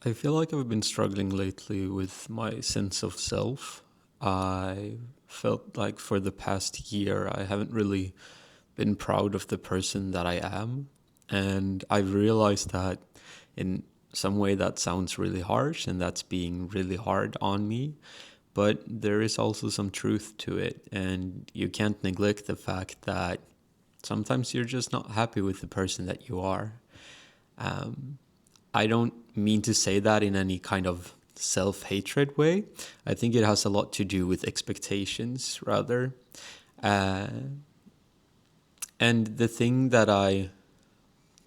I feel like I've been struggling lately with my sense of self. I felt like for the past year, I haven't really been proud of the person that I am. And I've realized that in some way that sounds really harsh and that's being really hard on me. But there is also some truth to it. And you can't neglect the fact that sometimes you're just not happy with the person that you are. I don't mean to say that in any kind of self hatred way. I think it has a lot to do with expectations, rather. Uh, and the thing that I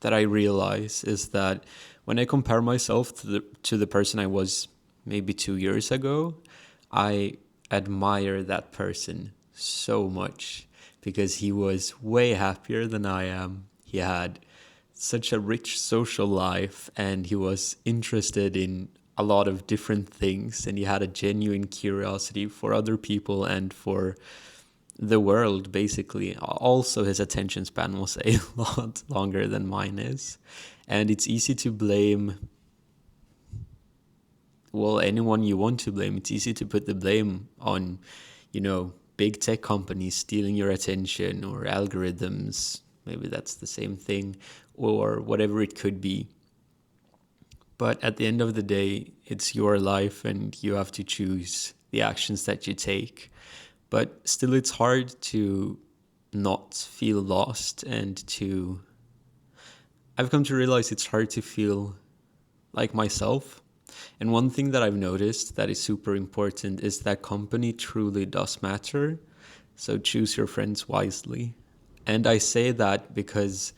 realize is that when I compare myself to the person I was maybe 2 years ago, I admire that person so much because he was way happier than I am. He had such a rich social life and he was interested in a lot of different things and he had a genuine curiosity for other people and for the world, basically. Also, his attention span was a lot longer than mine is. And it's easy to blame, well, anyone you want to blame. It's easy to put the blame on, big tech companies stealing your attention or algorithms. Maybe that's the same thing, or whatever it could be. But at the end of the day, it's your life and you have to choose the actions that you take. But still, it's hard to not feel lost and to. I've come to realize it's hard to feel like myself. And one thing that I've noticed that is super important is that company truly does matter. So choose your friends wisely. And I say that because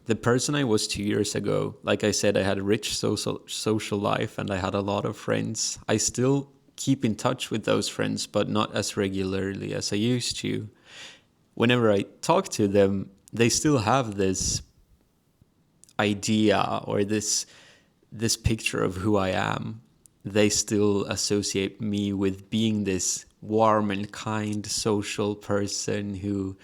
the person I was 2 years ago, like I said, I had a rich social life and I had a lot of friends. I still keep in touch with those friends, but not as regularly as I used to. Whenever I talk to them, they still have this idea or this picture of who I am. They still associate me with being this warm and kind social person who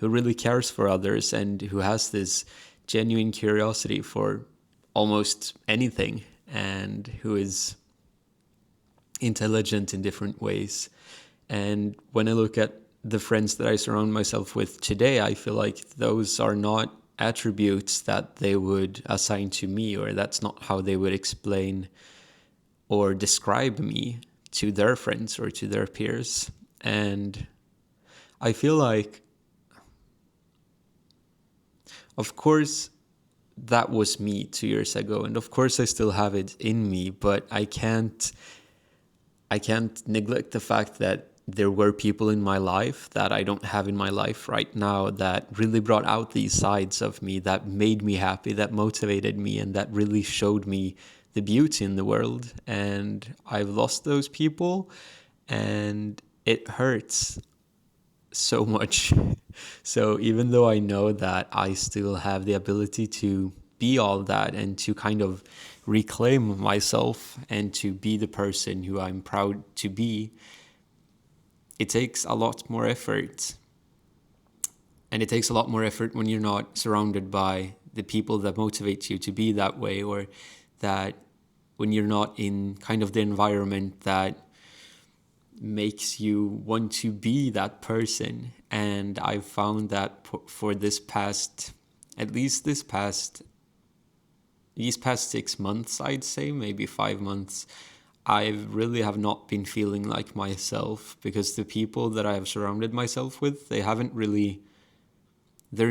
really cares for others and who has this genuine curiosity for almost anything and who is intelligent in different ways. And when I look at the friends that I surround myself with today, I feel like those are not attributes that they would assign to me, or that's not how they would explain or describe me to their friends or to their peers. And I feel like, of course, that was me 2 years ago, and of course I still have it in me, but I can't neglect the fact that there were people in my life that I don't have in my life right now that really brought out these sides of me, that made me happy, that motivated me, and that really showed me the beauty in the world. And I've lost those people, and it hurts so much. So even though I know that I still have the ability to be all that and to kind of reclaim myself and to be the person who I'm proud to be, it takes a lot more effort. And it takes a lot more effort when you're not surrounded by the people that motivate you to be that way, or that when you're not in kind of the environment that makes you want to be that person. And I've found that for this past, at least these past 6 months, I'd say, maybe 5 months, I really have not been feeling like myself because the people that I have surrounded myself with, they're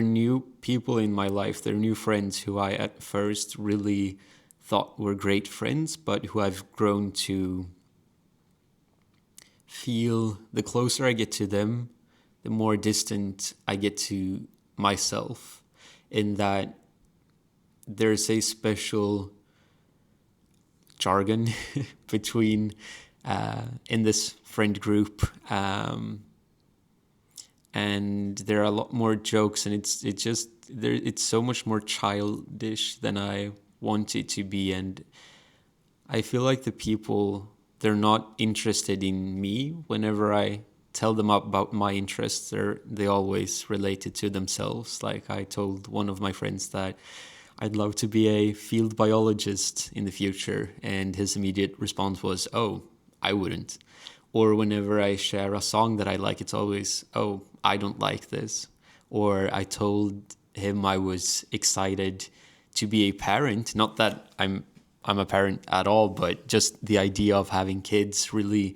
new people in my life. They're new friends who I at first really thought were great friends, but who I've grown to feel the closer I get to them, the more distant I get to myself, in that there's a special jargon between in this friend group, and there are a lot more jokes, and it's so much more childish than I want it to be. And I feel like the people, they're not interested in me. Whenever I tell them about my interests, they always relate it to themselves. Like I told one of my friends that I'd love to be a field biologist in the future. And his immediate response was, oh, I wouldn't. Or whenever I share a song that I like, it's always, oh, I don't like this. Or I told him I was excited to be a parent. Not that I'm a parent at all, but just the idea of having kids really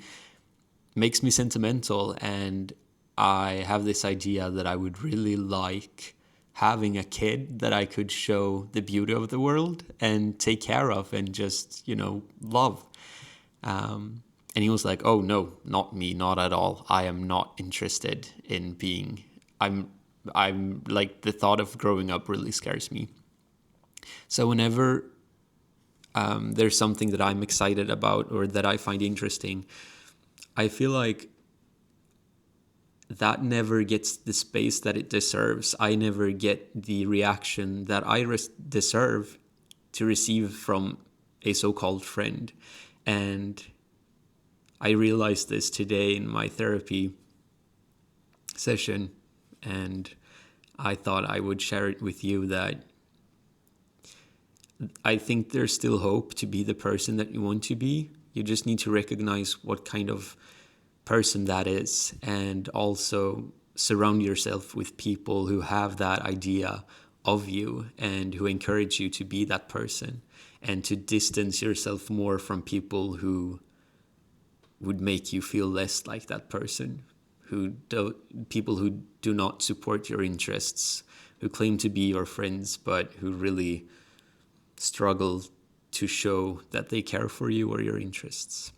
makes me sentimental. And I have this idea that I would really like having a kid that I could show the beauty of the world and take care of and just, love. And he was like, oh, no, not me, not at all. I am not interested in being, I'm like, the thought of growing up really scares me. So whenever there's something that I'm excited about or that I find interesting, I feel like that never gets the space that it deserves. I never get the reaction that I deserve to receive from a so-called friend. And I realized this today in my therapy session, and I thought I would share it with you, that I think there's still hope to be the person that you want to be. You just need to recognize what kind of person that is, and also surround yourself with people who have that idea of you and who encourage you to be that person, and to distance yourself more from people who would make you feel less like that person, people who do not support your interests, who claim to be your friends but who really struggle to show that they care for you or your interests.